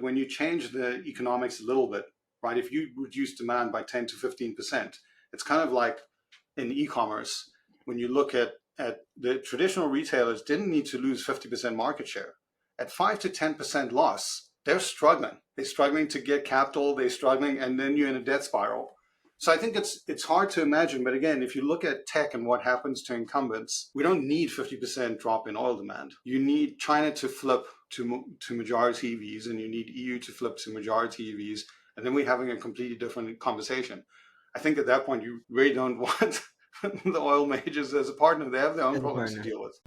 When you change the economics a little bit, right? If you reduce demand by 10 to 15%, it's kind of like in e-commerce, when you look at the traditional retailers didn't need to lose 50% market share. At 5 to 10% loss, they're struggling. They're struggling to get capital, they're struggling, and then you're in a debt spiral. So I think it's hard to imagine, but again, if you look at tech and what happens to incumbents, we don't need 50% drop in oil demand. You need China to flip to majority EVs, and you need EU to flip to majority EVs, and then we're having a completely different conversation. I think at that point, you really don't want the oil majors as a partner. They have their own problems to deal with.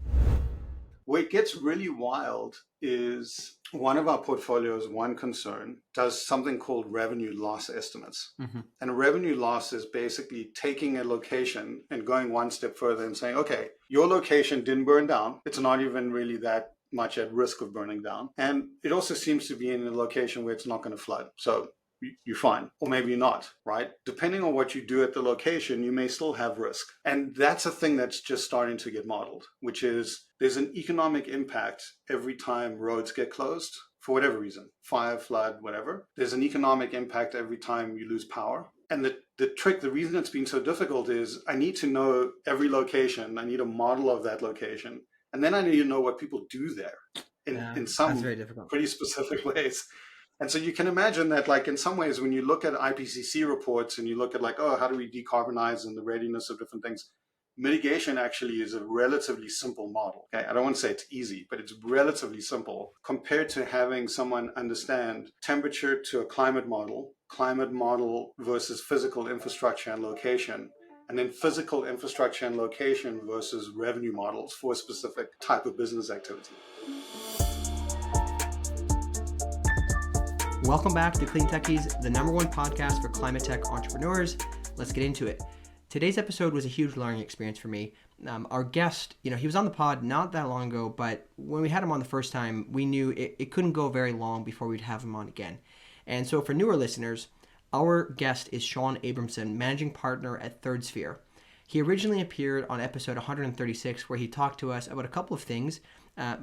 Where it gets really wild is one of our portfolios, one concern, does something called revenue loss estimates. Mm-hmm. And a revenue loss is basically taking a location and going one step further and saying, okay, your location didn't burn down. It's not even really that much at risk of burning down. And it also seems to be in a location where it's not going to flood. So you're fine, or maybe you're not, right? Depending on what you do at the location, you may still have risk. And that's a thing that's just starting to get modeled, which is there's an economic impact every time roads get closed for whatever reason, fire, flood, whatever. There's an economic impact every time you lose power. And the reason it's been so difficult is I need to know every location. I need a model of that location. And then I need to know what people do there in some pretty specific ways. And so you can imagine that, like, in some ways, when you look at IPCC reports and you look at, like, oh, how do we decarbonize and the readiness of different things, mitigation actually is a relatively simple model. Okay? I don't want to say it's easy, but it's relatively simple compared to having someone understand temperature to a climate model versus physical infrastructure and location, and then physical infrastructure and location versus revenue models for a specific type of business activity. Welcome back to CleanTechies, the #1 podcast for climate tech entrepreneurs. Let's get into it. Today's episode was a huge learning experience for me. Our guest, he was on the pod not that long ago, but when we had him on the first time, we knew it couldn't go very long before we'd have him on again. And so for newer listeners, our guest is Shaun Abrahamson, managing partner at Third Sphere. He originally appeared on episode 136, where he talked to us about a couple of things,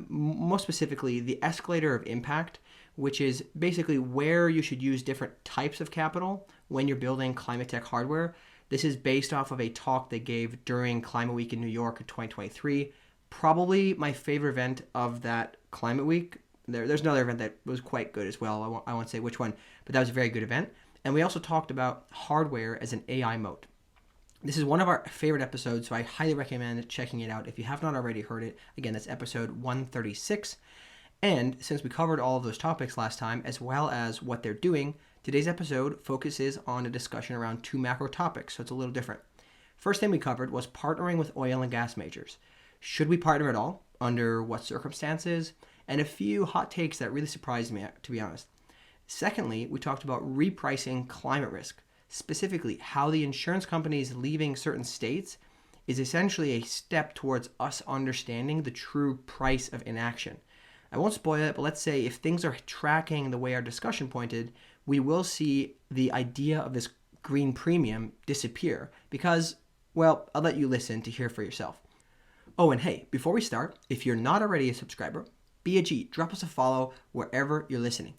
most specifically the escalator of impact, which is basically where you should use different types of capital when you're building climate tech hardware. This is based off of a talk they gave during Climate Week in New York in 2023. Probably my favorite event of that Climate Week. There's another event that was quite good as well. I won't say which one, but that was a very good event. And we also talked about hardware as an AI moat. This is one of our favorite episodes, so I highly recommend checking it out if you have not already heard it. Again, that's episode 136. And since we covered all of those topics last time, as well as what they're doing, today's episode focuses on a discussion around two macro topics, so it's a little different. First thing we covered was partnering with oil and gas majors. Should we partner at all? Under what circumstances? And a few hot takes that really surprised me, to be honest. Secondly, we talked about repricing climate risk, specifically how the insurance companies leaving certain states is essentially a step towards us understanding the true price of inaction. I won't spoil it, but let's say if things are tracking the way our discussion pointed, we will see the idea of this green premium disappear because, well, I'll let you listen to hear for yourself. Oh, and hey, before we start, if you're not already a subscriber, be a G, drop us a follow wherever you're listening.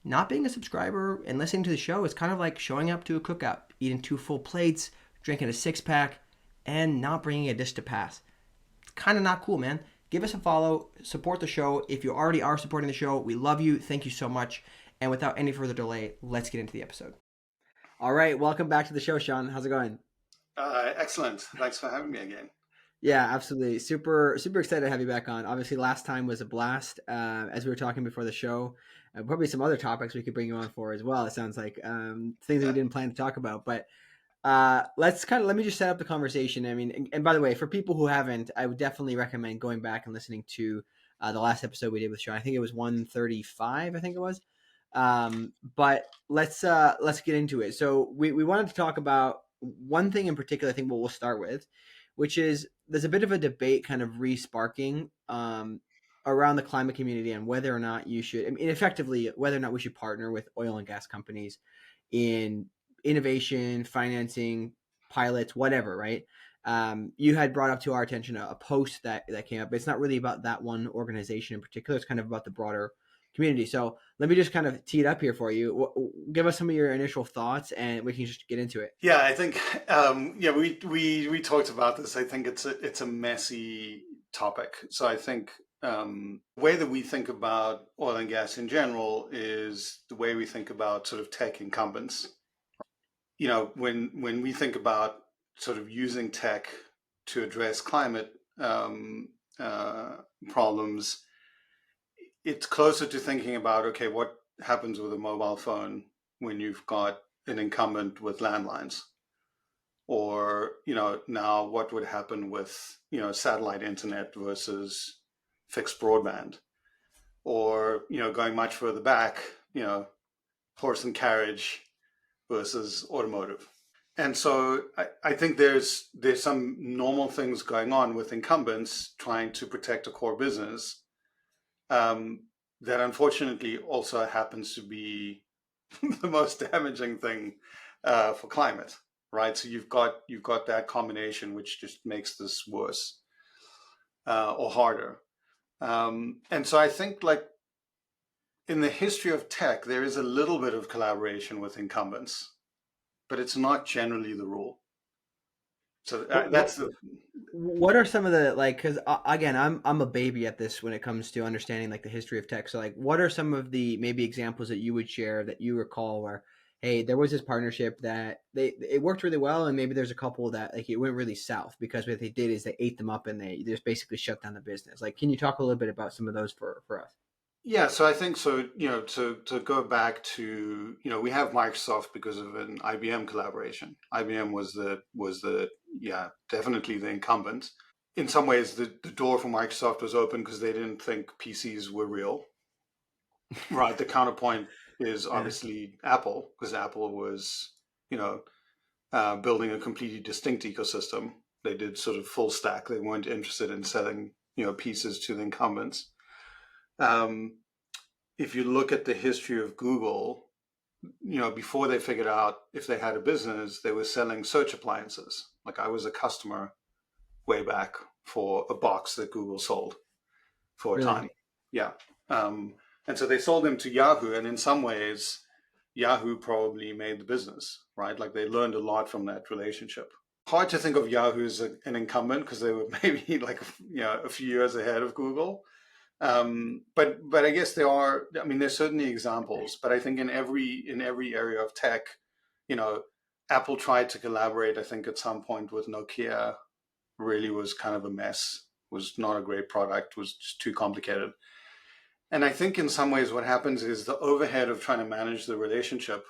Not being a subscriber and listening to the show is kind of like showing up to a cookout, eating 2 full plates, drinking a 6-pack, and not bringing a dish to pass. It's kind of not cool, man. Give us a follow, support the show. If you already are supporting the show, we love you. Thank you so much. And without any further delay, let's get into the episode. All right, welcome back to the show, Shaun. How's it going? Excellent. Thanks for having me again. Yeah, absolutely. Super excited to have you back on. Obviously, last time was a blast. As we were talking before the show, probably some other topics we could bring you on for as well. It sounds like things that we didn't plan to talk about, but let me just set up the conversation. I mean, and by the way, for people who haven't, I would definitely recommend going back and listening to the last episode we did with Shaun. I think it was 135. I think it was. But let's get into it. So we wanted to talk about one thing in particular. I think what we'll start with, which is there's a bit of a debate kind of re-sparking around the climate community and whether or not you should, I mean, effectively, whether or not we should partner with oil and gas companies in innovation, financing, pilots, whatever, right? You had brought up to our attention a post that came up. It's not really about that one organization in particular. It's kind of about the broader community. So let me just kind of tee it up here for you. Give us some of your initial thoughts, and we can just get into it. Yeah, I think we talked about this. I think it's a messy topic. So I think the way that we think about oil and gas in general is the way we think about sort of tech incumbents. When we think about sort of using tech to address climate problems, it's closer to thinking about, okay, what happens with a mobile phone when you've got an incumbent with landlines? Or, now what would happen with, satellite internet versus fixed broadband? Or, going much further back, horse and carriage versus automotive. And so I think there's some normal things going on with incumbents trying to protect a core business that unfortunately also happens to be the most damaging thing for climate, right? So you've got that combination which just makes this worse or harder. And so I think, like, in the history of tech, there is a little bit of collaboration with incumbents, but it's not generally the rule. So that's the. What are some of the, like, because again, I'm a baby at this when it comes to understanding like the history of tech. So like, what are some of the maybe examples that you would share that you recall where, hey, there was this partnership that it worked really well, and maybe there's a couple that like it went really south because what they did is they ate them up and they just basically shut down the business. Like, can you talk a little bit about some of those for us? Yeah, so I think so, to go back to, we have Microsoft because of an IBM collaboration. IBM was definitely the incumbent. In some ways, the door for Microsoft was open because they didn't think PCs were real. Right. The counterpoint is obviously Apple, because Apple was, building a completely distinct ecosystem. They did sort of full stack. They weren't interested in selling, pieces to the incumbents. If you look at the history of Google, before they figured out if they had a business, they were selling search appliances. Like, I was a customer way back for a box that Google sold for a time. Yeah. And so they sold them to Yahoo. And in some ways, Yahoo probably made the business, right? Like, they learned a lot from that relationship. Hard to think of Yahoo as an incumbent because they were maybe like, a few years ahead of Google. But I guess there's certainly examples, but I think in every area of tech, Apple tried to collaborate, I think at some point with Nokia, really was kind of a mess, was not a great product, was just too complicated. And I think in some ways what happens is the overhead of trying to manage the relationship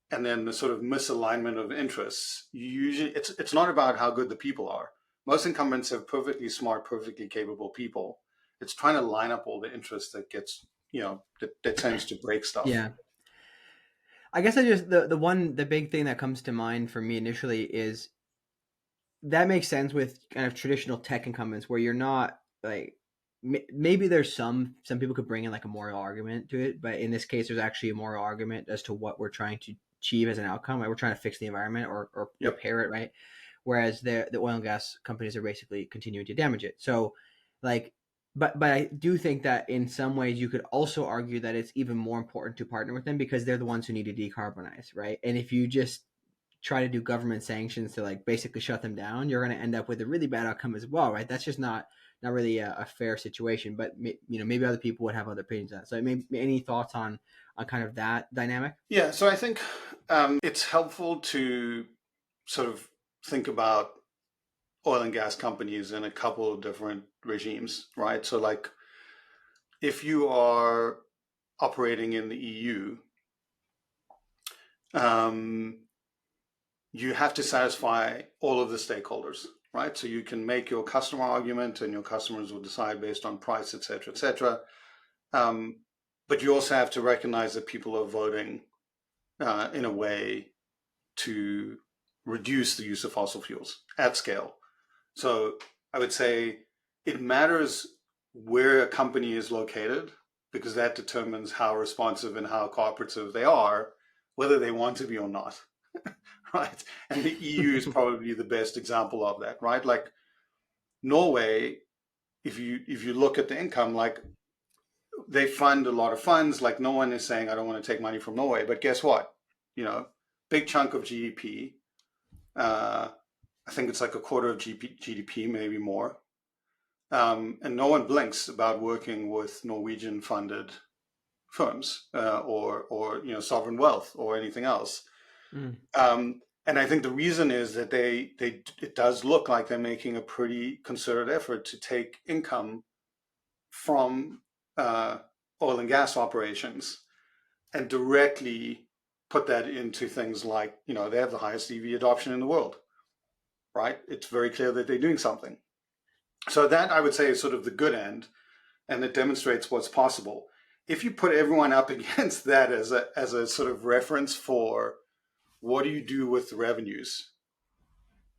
and then the sort of misalignment of interests. Usually it's not about how good the people are. Most incumbents have perfectly smart, perfectly capable people. It's trying to line up all the interests that gets, that tends to break stuff. Yeah. I guess the big thing that comes to mind for me initially is that makes sense with kind of traditional tech incumbents where you're not like, maybe there's some people could bring in like a moral argument to it, but in this case, there's actually a moral argument as to what we're trying to achieve as an outcome. Like, we're trying to fix the environment or repair it, right? Whereas the oil and gas companies are basically continuing to damage it. So, like, but I do think that in some ways you could also argue that it's even more important to partner with them because they're the ones who need to decarbonize, right? And if you just try to do government sanctions to like basically shut them down, you're going to end up with a really bad outcome as well, right? That's just not really a fair situation. But maybe other people would have other opinions on that. So any thoughts on kind of that dynamic? Yeah, so I think it's helpful to sort of think about oil and gas companies in a couple of different regimes, right? So, like, if you are operating in the EU, you have to satisfy all of the stakeholders, right? So you can make your customer argument and your customers will decide based on price, et cetera, et cetera. But you also have to recognize that people are voting in a way to reduce the use of fossil fuels at scale. So I would say it matters where a company is located because that determines how responsive and how cooperative they are, whether they want to be or not, right? And the EU is probably the best example of that, right? Like, Norway, if you look at the income, like, they fund a lot of funds. Like no one is saying, I don't want to take money from Norway, but guess what? Big chunk of GDP. I think it's like a quarter of GDP, maybe more. And no one blinks about working with Norwegian funded firms or sovereign wealth or anything else. Mm. And I think the reason is that it does look like they're making a pretty concerted effort to take income from oil and gas operations and directly put that into things like, they have the highest EV adoption in the world, right? It's very clear that they're doing something. So that I would say is sort of the good end, and it demonstrates what's possible. If you put everyone up against that as a sort of reference for what do you do with the revenues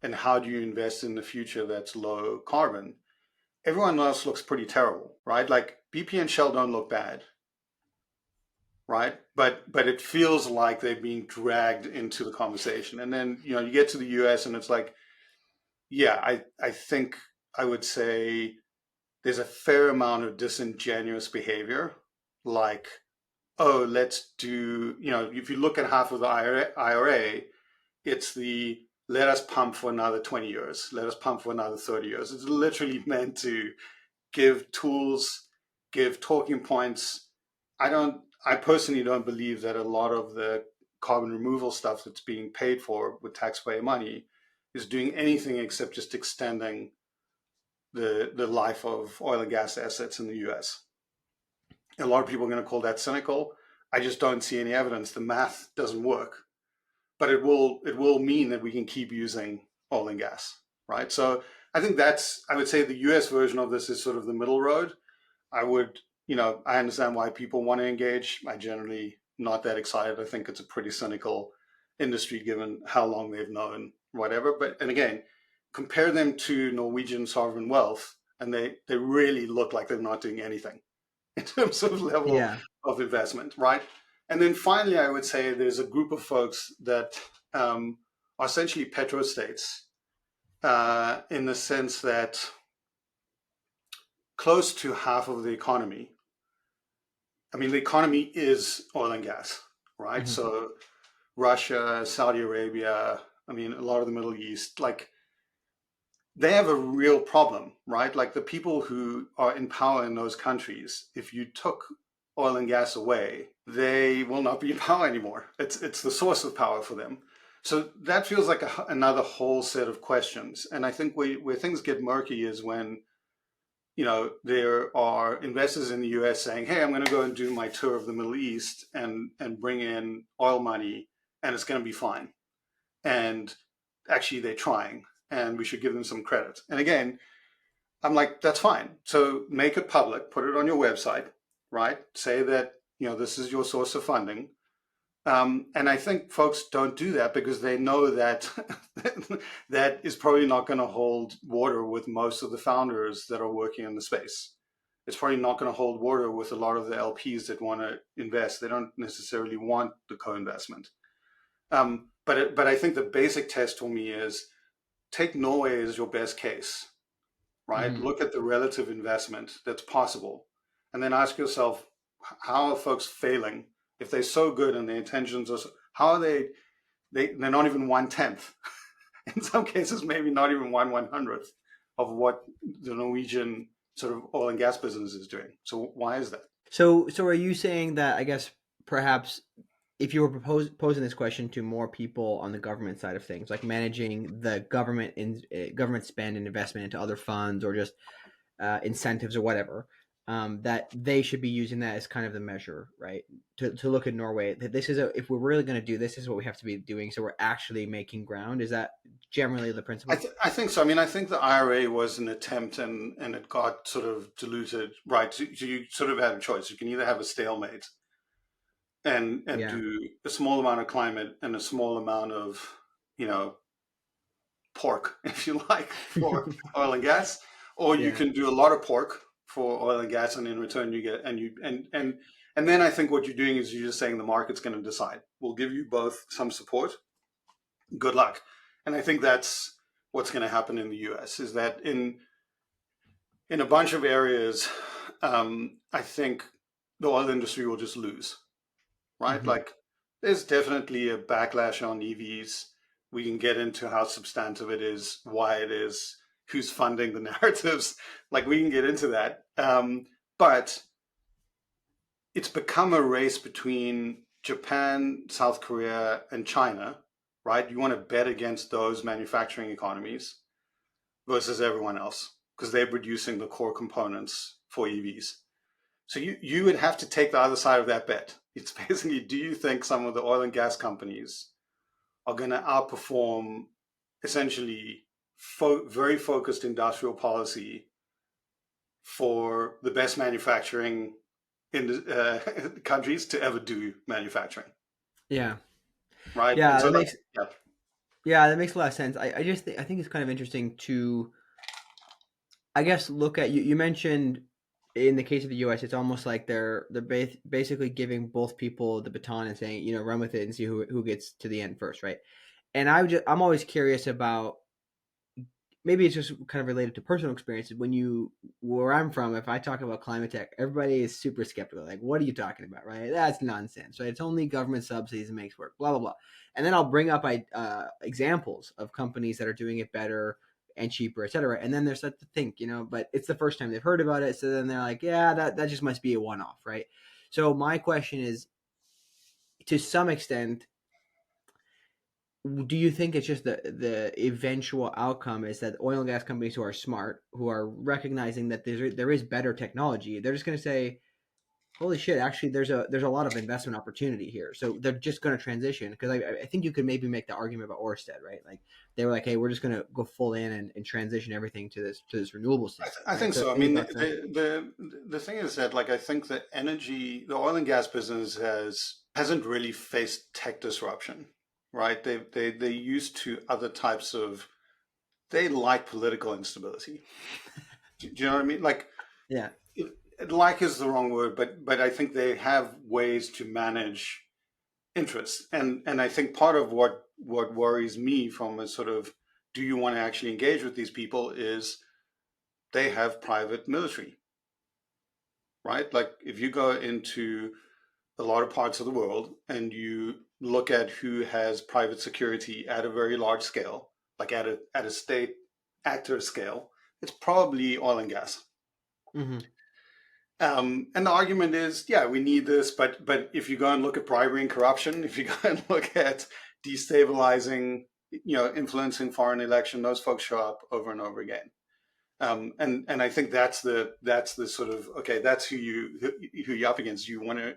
and how do you invest in the future that's low carbon, everyone else looks pretty terrible, right? Like BP and Shell don't look bad, right? But it feels like they're being dragged into the conversation. And then, you get to the US and it's like, yeah, I think I would say there's a fair amount of disingenuous behavior, like, oh, let's do, if you look at half of the IRA, it's the let us pump for another 20 years, let us pump for another 30 years. It's literally meant to give tools, give talking points. I personally don't believe that a lot of the carbon removal stuff that's being paid for with taxpayer money is doing anything except just extending the life of oil and gas assets in the US. A lot of people are going to call that cynical. I just don't see any evidence. The math doesn't work, but it will mean that we can keep using oil and gas, right? So I think I would say the US version of this is sort of the middle road. I understand why people want to engage. I generally not that excited. I think it's a pretty cynical industry given how long they've known whatever. And again, compare them to Norwegian sovereign wealth, and they really look like they're not doing anything in terms of level of investment, right? And then finally, I would say there's a group of folks that are essentially petrostates in the sense that close to half of the economy, the economy is oil and gas, right? Mm-hmm. So Russia, Saudi Arabia, a lot of the Middle East, like they have a real problem, right? Like the people who are in power in those countries, if you took oil and gas away, they will not be in power anymore. It's the source of power for them. So that feels like another whole set of questions. And I think where things get murky is when, there are investors in the US saying, hey, I'm going to go and do my tour of the Middle East and bring in oil money and it's going to be fine. And actually they're trying and we should give them some credit. And again, I'm like, that's fine. So make it public, put it on your website, right? Say that, this is your source of funding. And I think folks don't do that because they know that that is probably not going to hold water with most of the founders that are working in the space. It's probably not going to hold water with a lot of the LPs that want to invest. They don't necessarily want the co-investment. But I think the basic test for me is take Norway as your best case, right? Mm-hmm. Look at the relative investment that's possible. And then ask yourself, how are folks failing? If they're so good and their intentions are, how are they're not even 1/10. In some cases, maybe not even 1/100th of what the Norwegian sort of oil and gas business is doing. So why is that? So are you saying that, I guess, perhaps if you were posing this question to more people on the government side of things, like managing the government spend and investment into other funds or just incentives or whatever, that they should be using that as kind of the measure, right? To look at Norway, that this is if we're really going to do this, is what we have to be doing. So we're actually making ground. Is that generally the principle? I think so. I think the IRA was an attempt and it got sort of diluted, right? So you sort of had a choice. You can either have a stalemate and do a small amount of climate and a small amount of, pork, if you like, for oil and gas, or you can do a lot of pork for oil and gas, and in return you get and then I think what you're doing is you're just saying the market's going to decide. We'll give you both some support. Good luck. And I think that's what's going to happen in the US is that in a bunch of areas, I think the oil industry will just lose, right? Mm-hmm. Like there's definitely a backlash on EVs. We can get into how substantive it is, why it is, who's funding the narratives. Like we can get into that. But it's become a race between Japan, South Korea, and China, right? You want to bet against those manufacturing economies versus everyone else because they're producing the core components for EVs. So you would have to take the other side of that bet. It's basically, do you think some of the oil and gas companies are going to outperform essentially very focused industrial policy for the best manufacturing in countries to ever do manufacturing, Yeah. right? And Yeah, so, that like, makes yeah, yeah, that makes a lot of sense. I just I think it's kind of interesting to, I guess, look at you mentioned in the case of the US, it's almost like they're basically giving both people the baton and saying, run with it and see who gets to the end first, right? And I'm always curious about, maybe it's just kind of related to personal experiences. Where I'm from, if I talk about climate tech, everybody is super skeptical. Like, what are you talking about, right? That's nonsense, right? It's only government subsidies and makes work, blah, blah, blah. And then I'll bring up examples of companies that are doing it better and cheaper, et cetera. And then they're set to think, but it's the first time they've heard about it. So then they're like, yeah, that just must be a one-off, right? So my question is, to some extent, do you think it's just the eventual outcome is that oil and gas companies who are smart, who are recognizing that there is better technology, they're just going to say, holy shit, actually there's a lot of investment opportunity here, so they're just going to transition? Because I think you could maybe make the argument about Orsted, right? Like they were like, hey, we're just going to go full in and transition everything to this renewable standard, I right? think So so. I any mean, thoughts there? the thing is that, like, I think that the oil and gas business hasn't really faced tech disruption, right? They used to other types of, they like political instability. Do you know what I mean? Like, Yeah. like is the wrong word, but I think they have ways to manage interest, and I think part of what worries me from a sort of, do you want to actually engage with these people, is they have private military, right? Like if you go into a lot of parts of the world and you look at who has private security at a very large scale, like at a state actor scale, it's probably oil and gas. Mm-hmm. And the argument is, yeah, we need this, but if you go and look at bribery and corruption, if you go and look at destabilizing, influencing foreign election, those folks show up over and over again. And I think that's the sort of, okay, that's who you're up against. You want to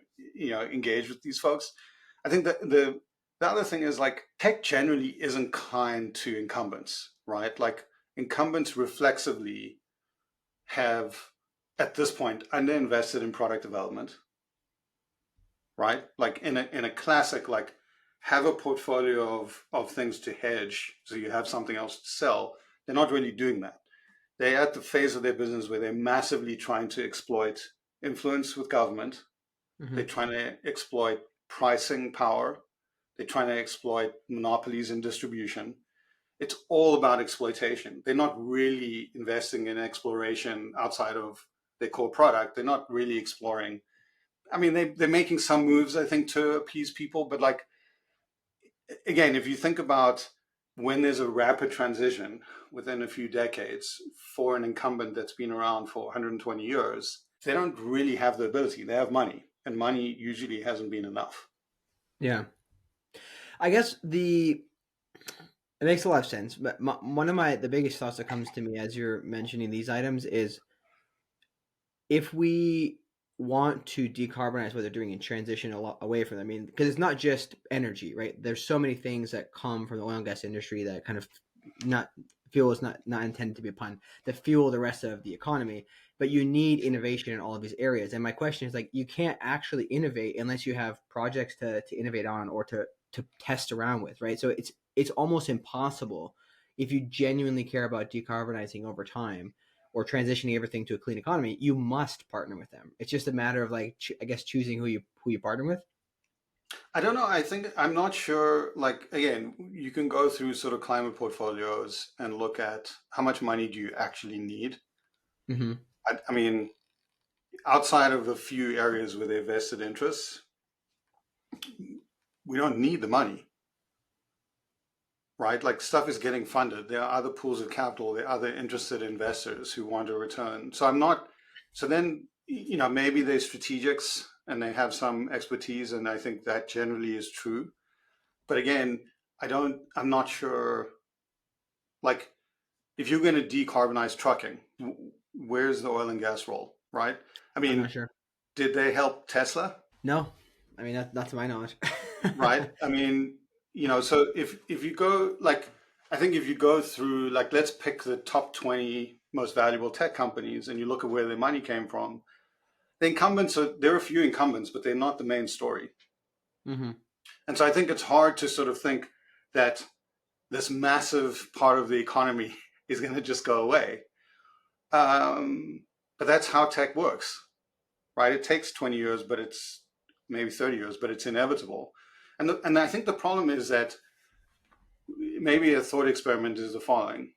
engage with these folks. I think that the other thing is, like, tech generally isn't kind to incumbents, right? Like incumbents reflexively have, at this point, underinvested in product development, right? Like in a classic, like, have a portfolio of things to hedge so you have something else to sell. They're not really doing that. They're at the phase of their business where they're massively trying to exploit influence with government. Mm-hmm. They're trying to exploit pricing power. They're trying to exploit monopolies in distribution. It's all about exploitation. They're not really investing in exploration outside of their core product. They're not really exploring. I mean, they're making some moves, I think, to appease people. But, like, again, if you think about when there's a rapid transition within a few decades for an incumbent that's been around for 120 years, they don't really have the ability. They have money, and money usually hasn't been enough. Yeah. I guess it makes a lot of sense, but one of the biggest thoughts that comes to me as you're mentioning these items is, if we want to decarbonize what they're doing and transition a lot away from them, I mean, because it's not just energy, right? There's so many things that come from the oil and gas industry that kind of, not fuel is not intended to be a pun, that fuel the rest of the economy. But you need innovation in all of these areas. And my question is, like, you can't actually innovate unless you have projects to innovate on or to test around with, right? So it's almost impossible, if you genuinely care about decarbonizing over time or transitioning everything to a clean economy, you must partner with them. It's just a matter of, like, I guess, choosing who you partner with. I don't know. I think I'm not sure. Like, again, you can go through sort of climate portfolios and look at how much money do you actually need. Mm-hmm. I mean, outside of a few areas where they're vested interests, we don't need the money, right? Like stuff is getting funded. There are other pools of capital. There are other interested investors who want a return. So then, maybe they're strategics and they have some expertise. And I think that generally is true. But again, I'm not sure, like, if you're going to decarbonize trucking, where's the oil and gas role, right? I I'm mean, not sure. did they help Tesla? No, I mean not to my knowledge. Right? I mean, so if you go like, I think if you go through like, let's pick the top 20 most valuable tech companies and you look at where their money came from, the incumbents there are a few incumbents, but they're not the main story. Mm-hmm. And so I think it's hard to sort of think that this massive part of the economy is going to just go away. But that's how tech works, right? It takes 20 years, but it's maybe 30 years, but it's inevitable. And I think the problem is that maybe a thought experiment is the following.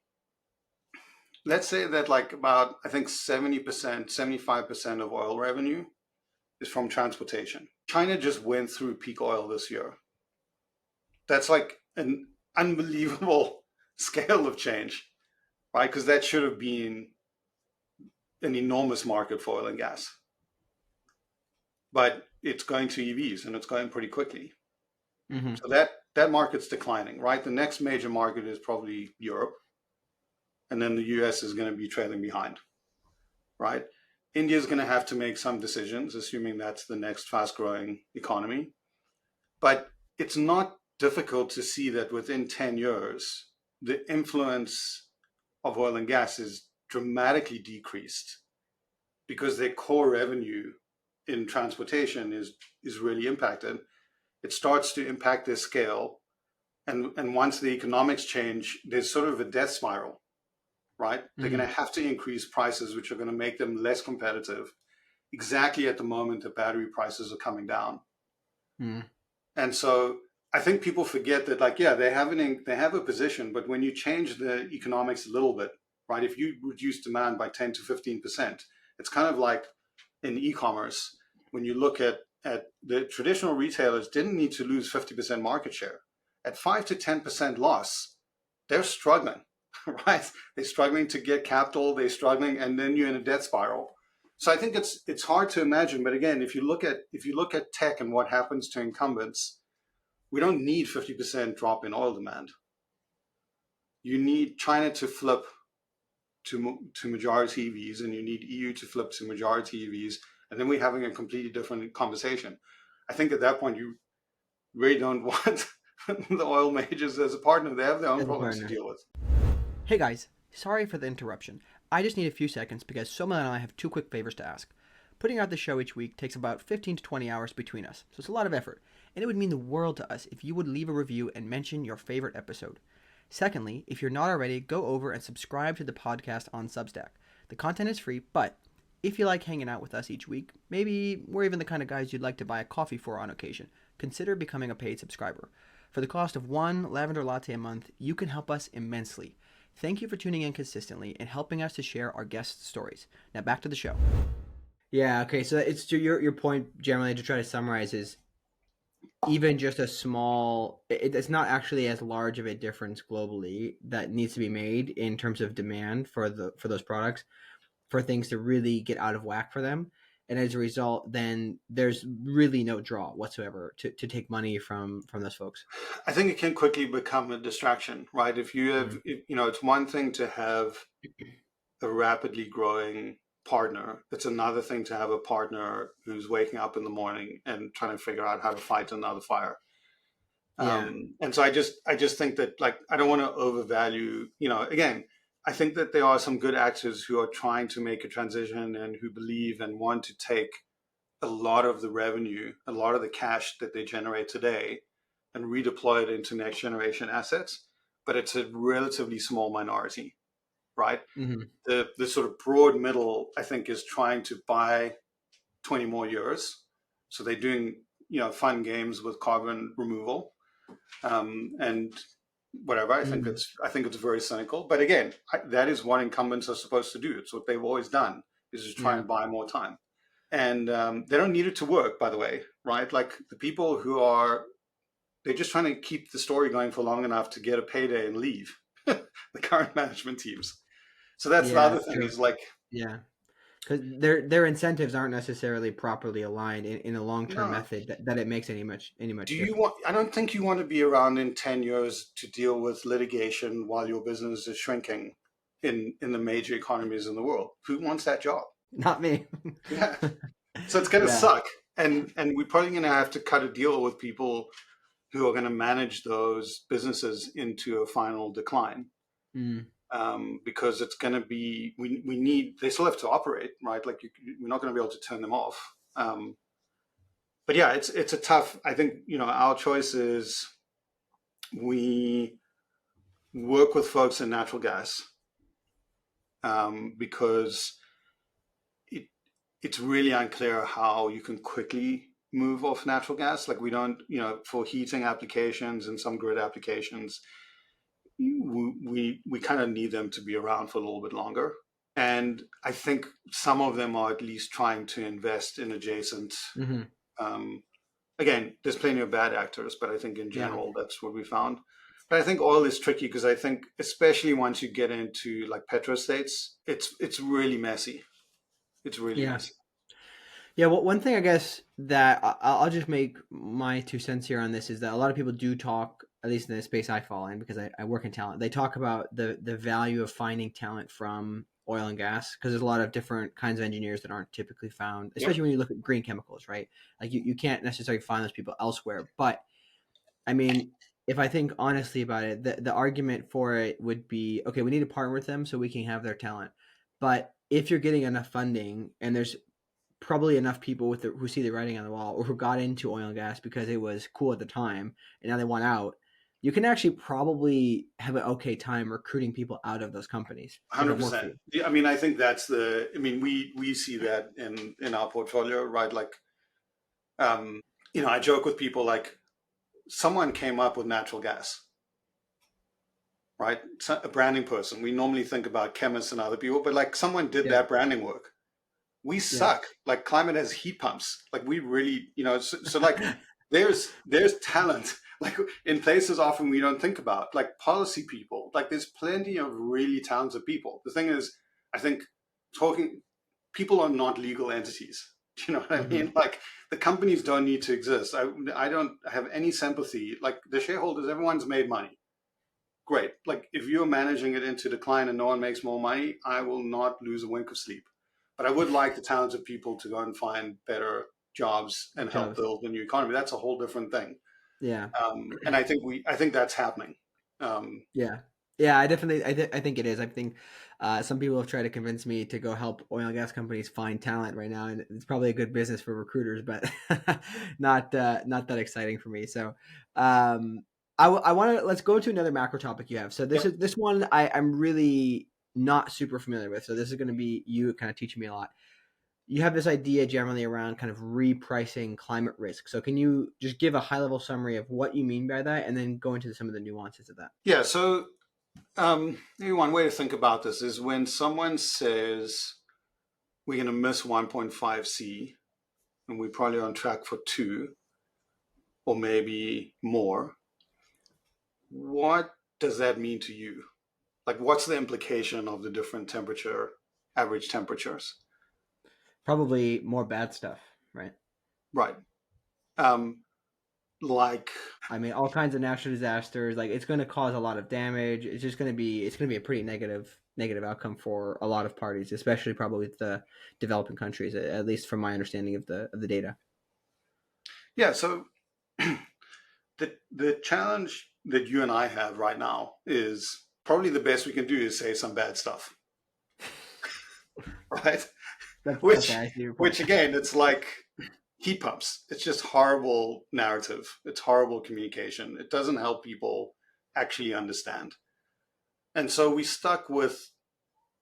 Let's say that like about, I think 70%, 75% of oil revenue is from transportation. China just went through peak oil this year. That's like an unbelievable scale of change, right? Because that should have been an enormous market for oil and gas. But it's going to EVs and it's going pretty quickly. Mm-hmm. So that market's declining, right? The next major market is probably Europe. And then the US is going to be trailing behind, right? India is going to have to make some decisions, assuming that's the next fast growing economy. But it's not difficult to see that within 10 years, the influence of oil and gas is dramatically decreased because their core revenue in transportation is really impacted. It starts to impact their scale. And once the economics change, there's sort of a death spiral, right? Mm-hmm. They're going to have to increase prices, which are going to make them less competitive exactly at the moment that battery prices are coming down. Mm-hmm. And so I think people forget that, like, yeah, they have a position, but when you change the economics a little bit, right? If you reduce demand by 10 to 15%, it's kind of like in e-commerce, when you look at the traditional retailers didn't need to lose 50% market share. At 5 to 10% loss, they're struggling, right? They're struggling to get capital, they're struggling, and then you're in a death spiral. So I think it's hard to imagine, but again, if you look at tech and what happens to incumbents, we don't need 50% drop in oil demand. You need China to flip to majority EVs, and you need EU to flip to majority EVs, and then we're having a completely different conversation. I think at that point, you really don't want the oil majors as a partner. They have their own problems to deal with. Hey guys, sorry for the interruption. I just need a few seconds because Soma and I have two quick favors to ask. Putting out the show each week takes about 15 to 20 hours between us, so it's a lot of effort, and it would mean the world to us if you would leave a review and mention your favorite episode. Secondly, if you're not already, go over and subscribe to the podcast on Substack. The content is free, but if you like hanging out with us each week, maybe we're even the kind of guys you'd like to buy a coffee for on occasion, consider becoming a paid subscriber. For the cost of one lavender latte a month, you can help us immensely. Thank you for tuning in consistently and helping us to share our guests' stories. Now back to the show. Yeah, okay, so it's to your point generally, to try to summarize, is even just a small, it's not actually as large of a difference globally that needs to be made in terms of demand for those products, for things to really get out of whack for them. And as a result, then there's really no draw whatsoever to take money from those folks. I think it can quickly become a distraction, right? If you have, it's one thing to have a rapidly growing partner. It's another thing to have a partner who's waking up in the morning and trying to figure out how to fight another fire. Yeah. And so I just think that, like, I don't want to overvalue, again, I think that there are some good actors who are trying to make a transition and who believe and want to take a lot of the revenue, a lot of the cash that they generate today and redeploy it into next generation assets. But it's a relatively small minority, right? Mm-hmm. The sort of broad middle, I think, is trying to buy 20 more years. So they're doing, fun games with carbon removal and whatever. I think it's very cynical. But again, that is what incumbents are supposed to do. It's what they've always done, is just try and buy more time. And they don't need it to work, by the way, right? Like the people they're just trying to keep the story going for long enough to get a payday and leave the current management teams. So that's the Yeah, other thing true. is like, Yeah. Because their incentives aren't necessarily properly aligned in a long-term no, method that it makes any much do you difference. want, I don't think you want to be around in 10 years to deal with litigation while your business is shrinking in the major economies in the world. Who wants that job? Not me. Yeah. So it's going to Yeah. suck. And we're probably going to have to cut a deal with people who are going to manage those businesses into a final decline. Mm. Because it's going to be, we need, they still have to operate, right? Like we're not going to be able to turn them off. But yeah, it's a tough, I think, our choice is we work with folks in natural gas because it's really unclear how you can quickly move off natural gas. Like we don't, for heating applications and some grid applications, we kind of need them to be around for a little bit longer. And I think some of them are at least trying to invest in adjacent. Mm-hmm. Again, there's plenty of bad actors, but I think in Yeah. general, that's what we found. But I think oil is tricky because I think, especially once you get into like petrostates, it's really messy. It's really Yeah. messy. Yeah, well, one thing I guess that I'll just make my 2 cents here on this is that a lot of people do talk, at least in the space I fall in, because I work in talent. They talk about the value of finding talent from oil and gas because there's a lot of different kinds of engineers that aren't typically found, Yep. especially when you look at green chemicals, right? Like you can't necessarily find those people elsewhere. But I mean, if I think honestly about it, the argument for it would be, okay, we need to partner with them so we can have their talent. But if you're getting enough funding and there's probably enough people who see the writing on the wall or who got into oil and gas because it was cool at the time and now they want out, you can actually probably have an okay time recruiting people out of those companies to come work for 100%. you. I mean, I think we see that in our portfolio, right? Like, I joke with people like someone came up with natural gas, right? A branding person. We normally think about chemists and other people, but like someone did Yeah. that branding work. We Yeah. suck. Like climate has heat pumps. Like we really, so like there's talent like in places often we don't think about, like policy people. Like there's plenty of really talented people. The thing is, I think talking people are not legal entities. Do you know what I Mm-hmm. mean? Like the companies don't need to exist. I don't have any sympathy. Like the shareholders, everyone's made money. Great. Like if you're managing it into decline and no one makes more money, I will not lose a wink of sleep. But I would like the talented people to go and find better jobs and help Jobs. build the new economy. That's a whole different thing. Yeah. And I think that's happening. Yeah. Yeah, I think it is. I think some people have tried to convince me to go help oil and gas companies find talent right now, and it's probably a good business for recruiters, but not that exciting for me. So, I want to let's go to another macro topic you have. So Yep. this one I'm really not super familiar with. So this is going to be you kind of teaching me a lot. You have this idea generally around kind of repricing climate risk. So can you just give a high level summary of what you mean by that, and then go into some of the nuances of that? Yeah. So maybe one way to think about this is when someone says we're going to miss 1.5 C and we're probably on track for 2 or maybe more, what does that mean to you? Like, what's the implication of the different average temperatures? Probably more bad stuff, right? Right. Um, like, I mean, all kinds of natural disasters. Like, it's going to cause a lot of damage. It's going to be a pretty negative outcome for a lot of parties, especially probably the developing countries, at least from my understanding of the data. yeah. So the challenge that you and I have right now is probably the best we can do is say some bad stuff, right? That's Which, okay. I see your point. which again, it's like heat pumps. It's just horrible narrative. It's horrible communication. It doesn't help people actually understand. And so we stuck with,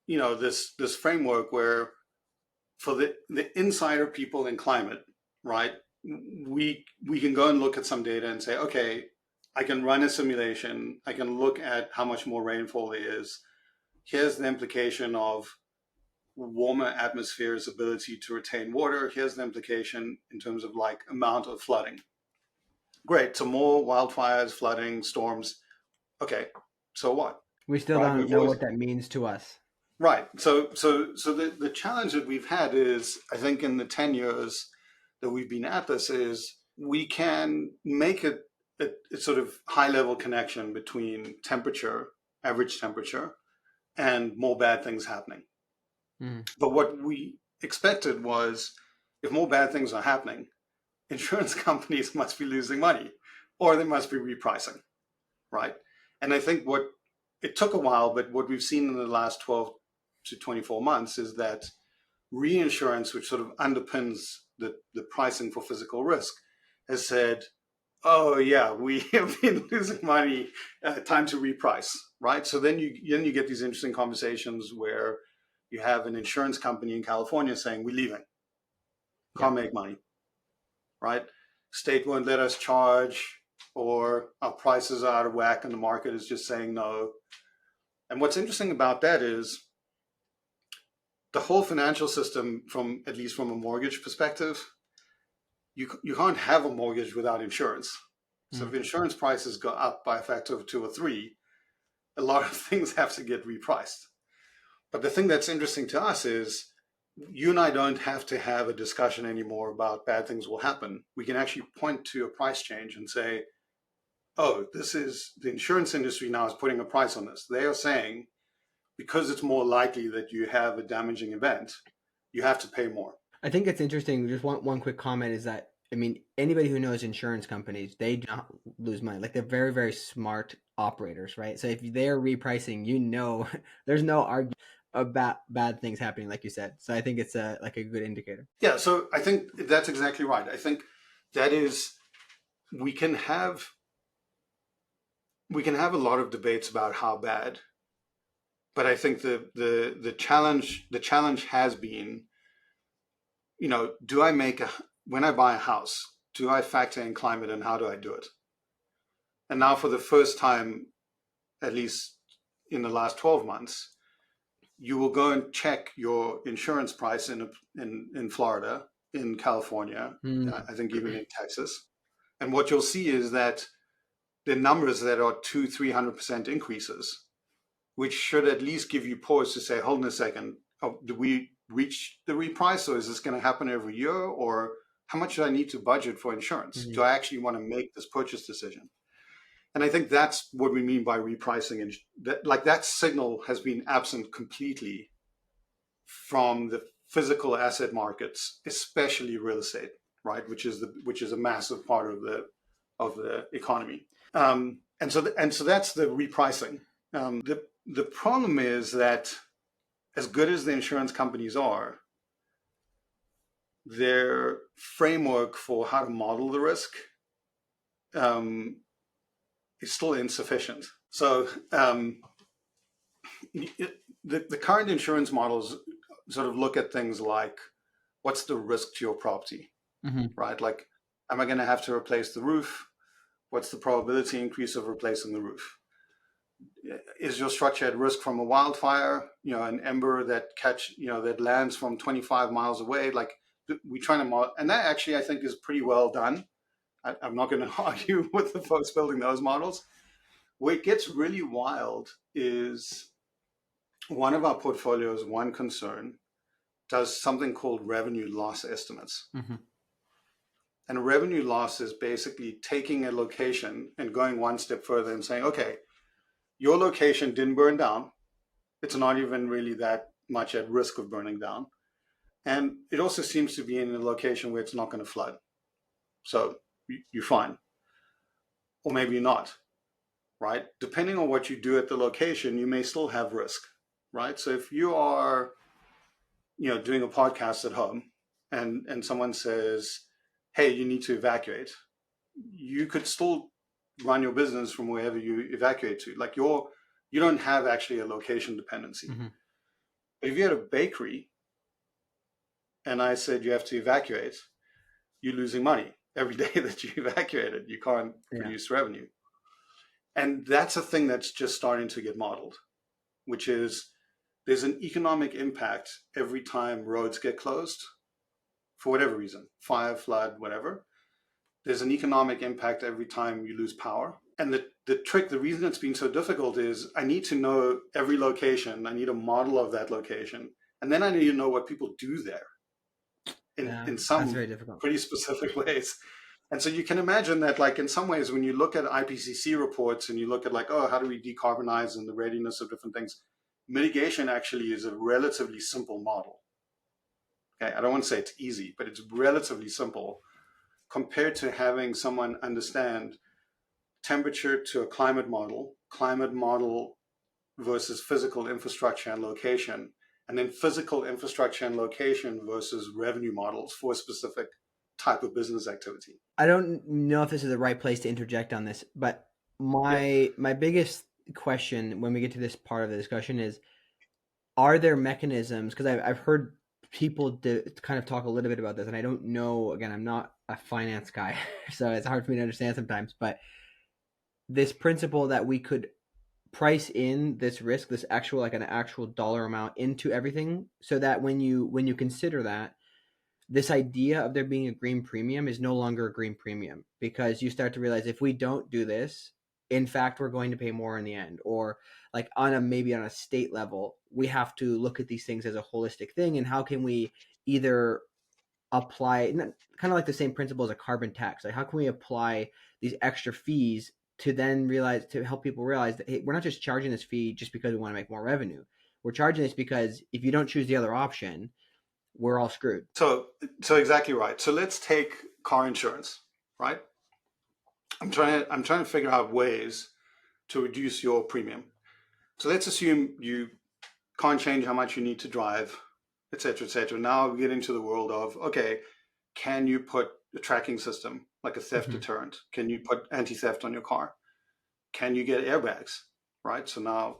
this framework where for the insider people in climate, right? We can go and look at some data and say, okay, I can run a simulation. I can look at how much more rainfall there is. Here's the implication of warmer atmosphere's ability to retain water. Here's the implication in terms of like amount of flooding. Great. So more wildfires, flooding, storms. Okay. So what? We still Right. don't know what that means to us. Right. So the challenge that we've had is, I think in the 10 years that we've been at this, is we can make a sort of high level connection between temperature, average temperature, and more bad things happening. But what we expected was, if more bad things are happening, insurance companies must be losing money, or they must be repricing, right? And I think it took a while, but what we've seen in the last 12 to 24 months is that reinsurance, which sort of underpins the pricing for physical risk, has said, oh yeah, we have been losing money, time to reprice, right? So then you get these interesting conversations where you have an insurance company in California saying, we're leaving, can't make money, right? State won't let us charge, or our prices are out of whack and the market is just saying no. And what's interesting about that is the whole financial system, at least from a mortgage perspective, you can't have a mortgage without insurance. So if insurance prices go up by a factor of 2 or 3, a lot of things have to get repriced. But the thing that's interesting to us is, you and I don't have to have a discussion anymore about bad things will happen. We can actually point to a price change and say, oh, this is the insurance industry now is putting a price on this. They are saying, because it's more likely that you have a damaging event, you have to pay more. I think it's interesting. Just one quick comment is that, I mean, anybody who knows insurance companies, they do not lose money. Like, they're very, very smart operators, right? So if they're repricing, there's no argument about bad things happening, like you said. So I think it's like a good indicator. Yeah, so I think that's exactly right. I think that is, we can have a lot of debates about how bad, but I think the challenge has been, when I buy a house, do I factor in climate, and how do I do it? And now, for the first time, at least in the last 12 months, you will go and check your insurance price in Florida, in California, I think even in Texas. And what you'll see is that the numbers that are 200-300% increases, which should at least give you pause to say, hold on a second, do we reach the reprice, or is this going to happen every year? Or how much do I need to budget for insurance? Do I actually want to make this purchase decision? And I think that's what we mean by repricing. And that signal has been absent completely from the physical asset markets, especially real estate, right? Which is a massive part of the economy. And so that's the repricing. The problem is that, as good as the insurance companies are, their framework for how to model the risk is still insufficient. So the current insurance models sort of look at things like, what's the risk to your property, right? Like, am I going to have to replace the roof? What's the probability increase of replacing the roof? Is your structure at risk from a wildfire, an ember that lands from 25 miles away? Like, we try to model, and that actually I think is pretty well done. I'm not going to argue with the folks building those models. Where it gets really wild is, one of our portfolios, one concern, does something called revenue loss estimates. And a revenue loss is basically taking a location and going one step further and saying, okay, your location didn't burn down. It's not even really that much at risk of burning down. And it also seems to be in a location where it's not going to flood. So you're fine. Or maybe you're not, right? Depending on what you do at the location, you may still have risk, right? So if you are, doing a podcast at home and someone says, hey, you need to evacuate, you could still run your business from wherever you evacuate to. Like, you don't have actually a location dependency. If you had a bakery and I said you have to evacuate, you're losing money every day that you evacuated. You can't produce revenue. And that's a thing that's just starting to get modeled, which is, there's an economic impact every time roads get closed for whatever reason, fire, flood, whatever. There's an economic impact every time you lose power. And the reason it's been so difficult is I need to know every location. I need a model of that location. And then I need to know what people do there in some very difficult. pretty specific ways. And so you can imagine that, like, in some ways, when you look at IPCC reports and you look at, like, oh, how do we decarbonize and the readiness of different things, mitigation actually is a relatively simple model. Okay, I don't want to say it's easy, but it's relatively simple compared to having someone understand temperature to a climate model versus physical infrastructure and location, and then physical infrastructure and location versus revenue models for a specific type of business activity. I don't know if this is the right place to interject on this, but my biggest question when we get to this part of the discussion is, are there mechanisms, because I've heard people kind of talk a little bit about this, and I don't know, again, I'm not a finance guy, so it's hard for me to understand sometimes, but this principle that we could price in this risk, this actual, like an actual dollar amount into everything, so that when you consider that, this idea of there being a green premium is no longer a green premium, because you start to realize if we don't do this, in fact, we're going to pay more in the end. Or like maybe on a state level, we have to look at these things as a holistic thing. And how can we either apply kind of like the same principle as a carbon tax? Like, how can we apply these extra fees to then help people realize that, hey, we're not just charging this fee just because we want to make more revenue. We're charging this because if you don't choose the other option, we're all screwed. So exactly right. So let's take car insurance, right? I'm trying to figure out ways to reduce your premium. So let's assume you can't change how much you need to drive, et cetera, et cetera. Now we get into the world of, okay, can you put a tracking system, like a theft deterrent? Can you put anti-theft on your car? Can you get airbags, right? So now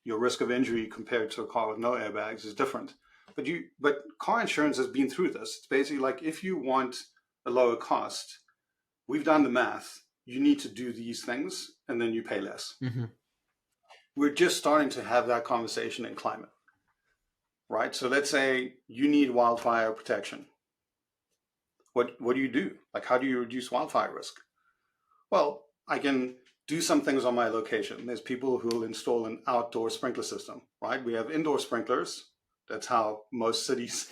your risk of injury compared to a car with no airbags is different. But car insurance has been through this. It's basically like, if you want a lower cost, we've done the math. You need to do these things, and then you pay less. Mm-hmm. We're just starting to have that conversation in climate, right? So let's say you need wildfire protection. What do you do? Like, how do you reduce wildfire risk? Well, I can do some things on my location. There's people who will install an outdoor sprinkler system, right? We have indoor sprinklers. That's how most cities,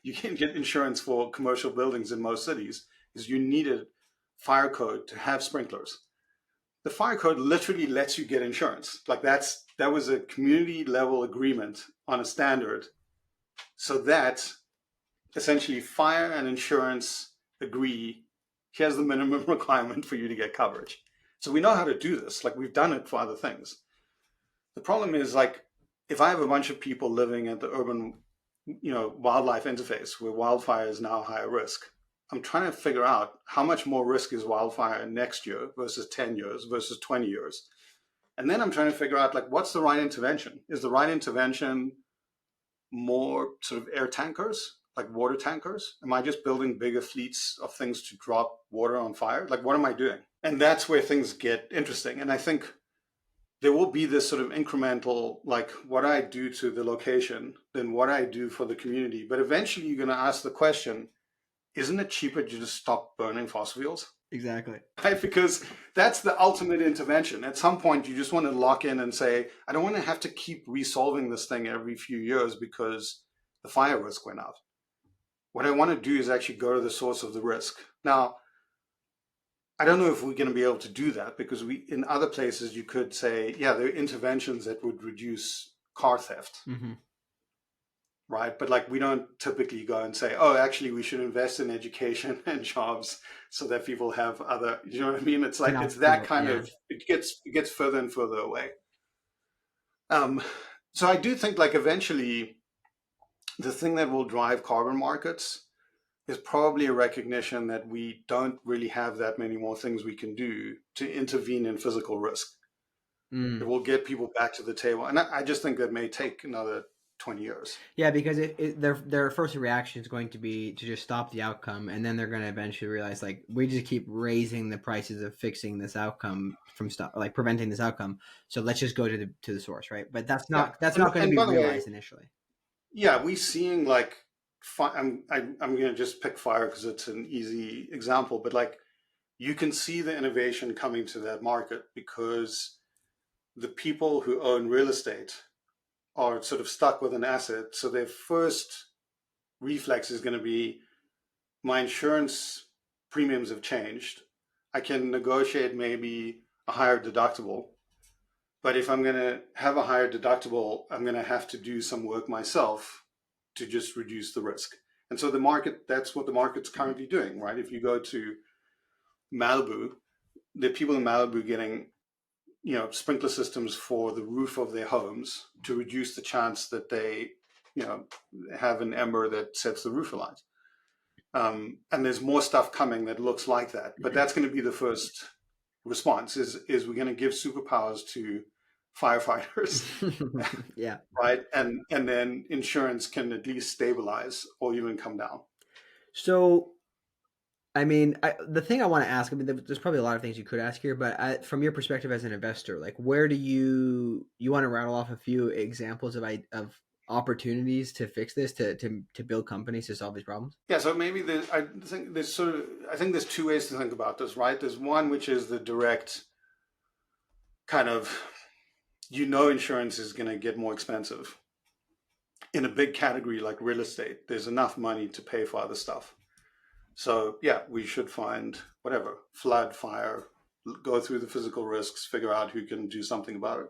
you can get insurance for commercial buildings in most cities, is you need a fire code to have sprinklers. The fire code literally lets you get insurance. Like that was a community level agreement on a standard, so that essentially fire and insurance agree, here's the minimum requirement for you to get coverage. So we know how to do this. Like, we've done it for other things. The problem is, like, if I have a bunch of people living at the urban, wildlife interface where wildfire is now higher risk, I'm trying to figure out how much more risk is wildfire next year versus 10 years versus 20 years. And then I'm trying to figure out, like, what's the right intervention? Is the right intervention more sort of air tankers, like water tankers? Am I just building bigger fleets of things to drop water on fire? Like, what am I doing? And that's where things get interesting. And I think there will be this sort of incremental, like, what I do to the location, then what I do for the community. But eventually you're going to ask the question, isn't it cheaper to just stop burning fossil fuels? Exactly. Right? Because that's the ultimate intervention. At some point, you just want to lock in and say, I don't want to have to keep resolving this thing every few years because the fire risk went out. What I want to do is actually go to the source of the risk. Now, I don't know if we're going to be able to do that, because in other places you could say, yeah, there are interventions that would reduce car theft, right? But like, we don't typically go and say, oh, actually we should invest in education and jobs so that people have other, you know what I mean? It's like, it's that kind of, it gets further and further away. So I do think, like, eventually the thing that will drive carbon markets is probably a recognition that we don't really have that many more things we can do to intervene in physical risk. It will get people back to the table. And I just think that may take another 20 years. Yeah, because their first reaction is going to be to just stop the outcome, and then they're going to eventually realize, like, we just keep raising the prices of fixing this outcome from preventing this outcome. So let's just go to the source, right? But that's not going to be by the way, realized initially. Yeah, we seeing like I'm going to just pick fire because it's an easy example, but like you can see the innovation coming to that market because the people who own real estate are sort of stuck with an asset. So their first reflex is going to be, my insurance premiums have changed. I can negotiate maybe a higher deductible. But if I'm going to have a higher deductible, I'm going to have to do some work myself to just reduce the risk. And so that's what the market's currently doing, right? If you go to Malibu, the people in Malibu getting, sprinkler systems for the roof of their homes to reduce the chance that they, have an ember that sets the roof alight. And there's more stuff coming that looks like that. But that's going to be the first response is we're going to give superpowers to firefighters. Yeah. Right. And then insurance can at least stabilize or even come down. So, I mean, the thing I want to ask, I mean, there's probably a lot of things you could ask here, but from your perspective as an investor, like, where do you want to rattle off a few examples of opportunities to fix this, to build companies to solve these problems? Yeah, so maybe I think there's two ways to think about this, right? There's one which is the direct kind of, insurance is going to get more expensive. In a big category like real estate, there's enough money to pay for other stuff. So yeah, we should find whatever, flood, fire, go through the physical risks, figure out who can do something about it.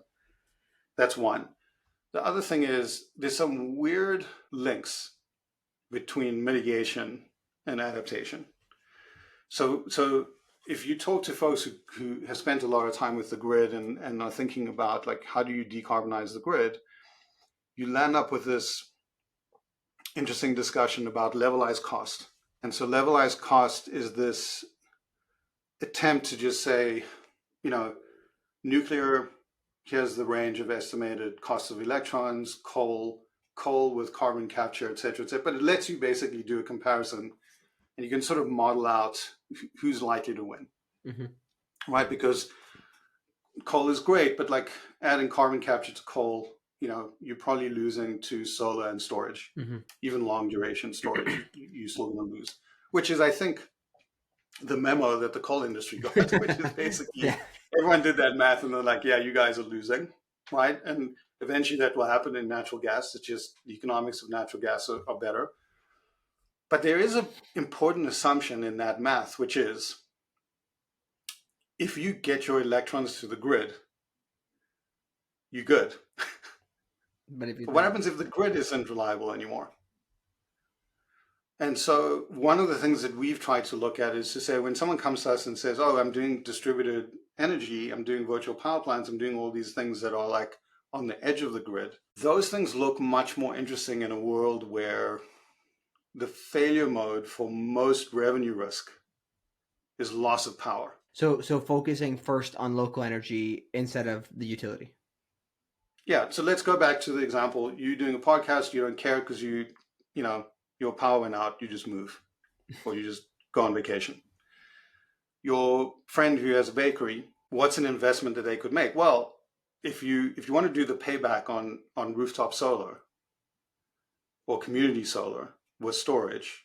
That's one. The other thing is there's some weird links between mitigation and adaptation. So if you talk to folks who have spent a lot of time with the grid and are thinking about, like, how do you decarbonize the grid, you land up with this interesting discussion about levelized cost. And so levelized cost is this attempt to just say, nuclear, here's the range of estimated cost of electrons, coal with carbon capture, et cetera, but it lets you basically do a comparison and you can sort of model out who's likely to win, right? Because coal is great, but like adding carbon capture to coal, you're probably losing to solar and storage, even long duration storage, you're still going to lose, which is, I think, the memo that the coal industry got, which is basically everyone did that math and they're like, yeah, you guys are losing, right? And eventually that will happen in natural gas. It's just the economics of natural gas are better. But there is an important assumption in that math, which is if you get your electrons to the grid, you're good. But what happens if the grid isn't reliable anymore? And so one of the things that we've tried to look at is to say, when someone comes to us and says, oh, I'm doing distributed energy, I'm doing virtual power plants, I'm doing all these things that are like on the edge of the grid, those things look much more interesting in a world where the failure mode for most revenue risk is loss of power. So focusing first on local energy instead of the utility. Yeah. So let's go back to the example. You're doing a podcast, you don't care because your power went out, you just move or you just go on vacation. Your friend who has a bakery, what's an investment that they could make? Well, if you want to do the payback on rooftop solar or community solar with storage,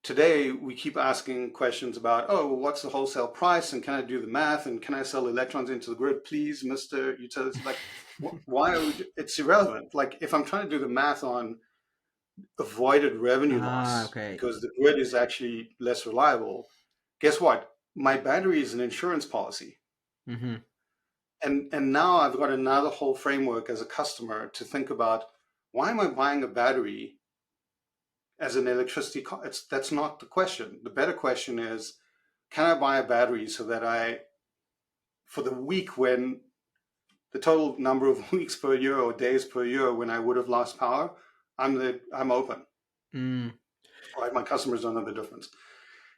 today we keep asking questions about, what's the wholesale price, and can I do the math, and can I sell electrons into the grid, please, Mr. Utility? Like, why are it's irrelevant. Like, if I'm trying to do the math on avoided revenue loss because the grid is actually less reliable, guess what? My battery is an insurance policy. And now I've got another whole framework as a customer to think about, why am I buying a battery as an electricity cost? That's not the question. The better question is, can I buy a battery so that for the week when the total number of weeks per year or days per year when I would have lost power, I'm open. Right? My customers don't know the difference.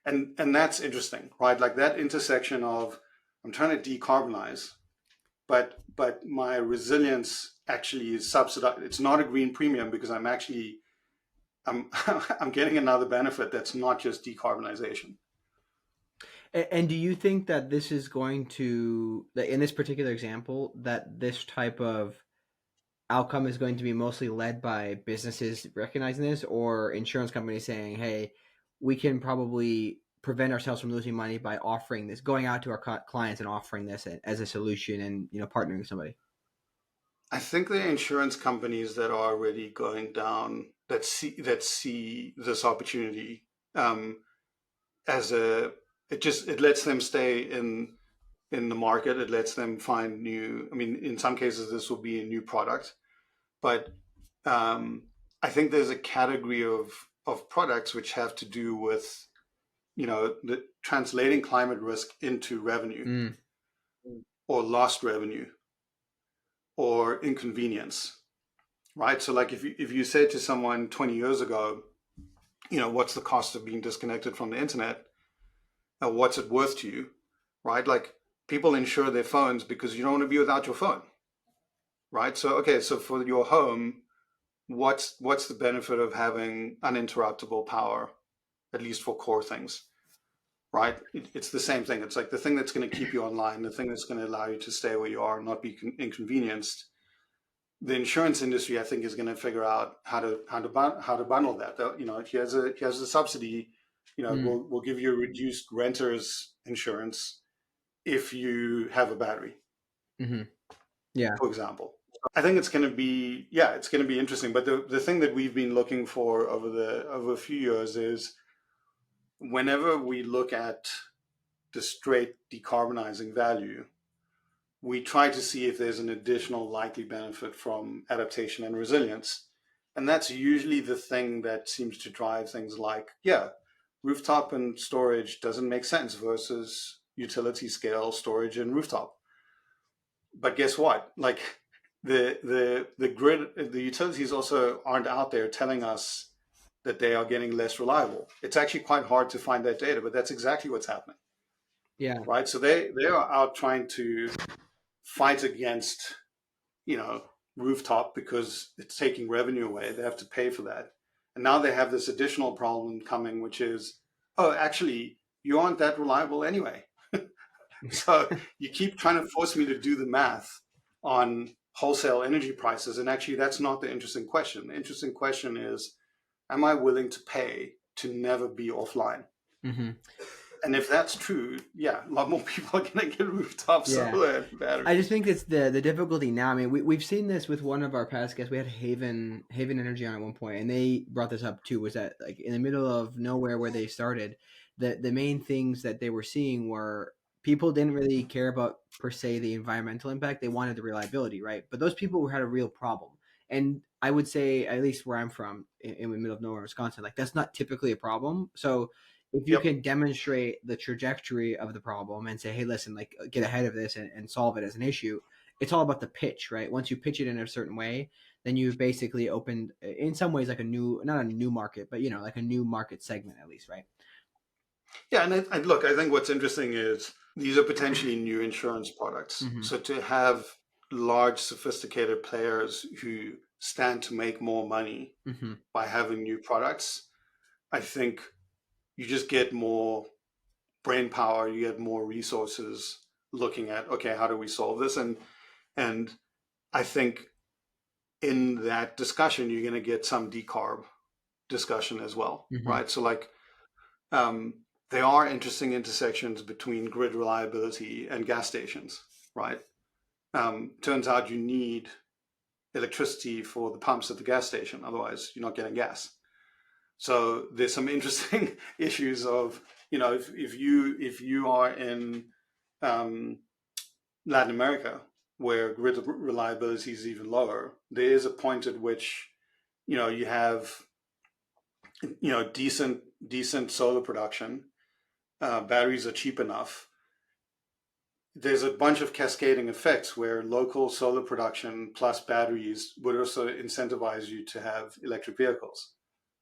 And that's interesting, right? Like that intersection of, I'm trying to decarbonize, but my resilience actually is subsidized. It's not a green premium because I'm I'm getting another benefit that's not just decarbonization. And do you think that this is going to, in this particular example, that this type of outcome is going to be mostly led by businesses recognizing this, or insurance companies saying, hey, we can probably prevent ourselves from losing money by offering this, going out to our clients and offering this as a solution, and partnering with somebody? I think the insurance companies that are already going down, that see this opportunity, as it lets them stay in the market. It lets them find new. I mean, in some cases, this will be a new product, but I think there's a category of products which have to do with the translating climate risk into revenue or lost revenue or inconvenience, right? So like if you said to someone 20 years ago, what's the cost of being disconnected from the internet? What's it worth to you, right? Like people insure their phones because you don't want to be without your phone, right? So, okay, so for your home, what's the benefit of having uninterruptible power, at least for core things, right? It's the same thing. It's like the thing that's going to keep you online, the thing that's going to allow you to stay where you are and not be inconvenienced. The insurance industry, I think, is going to figure out how to bundle that. Here's a subsidy. We'll give you a reduced renter's insurance if you have a battery. Mm-hmm. Yeah. For example, I think it's going to be interesting. But the thing that we've been looking for over a few years is whenever we look at the straight decarbonizing value, we try to see if there's an additional likely benefit from adaptation and resilience. And that's usually the thing that seems to drive things like, rooftop and storage doesn't make sense versus utility scale storage and rooftop. But guess what? Like the grid, the utilities also aren't out there telling us that they are getting less reliable. It's actually quite hard to find that data, but that's exactly what's happening. Yeah. Right. So they are out trying to fight against, rooftop because it's taking revenue away. They have to pay for that. And now they have this additional problem coming, which is, oh, actually, you aren't that reliable anyway. So you keep trying to force me to do the math on wholesale energy prices. And actually, that's not the interesting question. The interesting question is, am I willing to pay to never be offline? Mm-hmm. And if that's true, a lot more people are going to get rooftop solar and batteries. I just think it's the difficulty now. I mean, we've seen this with one of our past guests. We had Haven Energy on at one point, and they brought this up too. Was that like in the middle of nowhere where they started, the main things that they were seeing were people didn't really care about per se the environmental impact. They wanted the reliability, right? But those people had a real problem. And I would say, at least where I'm from, in the middle of nowhere, Wisconsin, like that's not typically a problem. So if you can demonstrate the trajectory of the problem and say, hey, listen, like get ahead of this and solve it as an issue, it's all about the pitch, right? Once you pitch it in a certain way, then you've basically opened, in some ways, like not a new market, but like a new market segment at least, right? Yeah, and I think what's interesting is these are potentially new insurance products. Mm-hmm. So to have large, sophisticated players who stand to make more money by having new products, I think you just get more brain power, you get more resources looking at, okay, how do we solve this? And I think in that discussion, you're going to get some decarb discussion as well, right? So like there are interesting intersections between grid reliability and gas stations, right? Turns out you need electricity for the pumps at the gas station, otherwise you're not getting gas. So there's some interesting issues of, if you are in Latin America where grid reliability is even lower, there is a point at which, you have, decent solar production, batteries are cheap enough. There's a bunch of cascading effects where local solar production plus batteries would also incentivize you to have electric vehicles,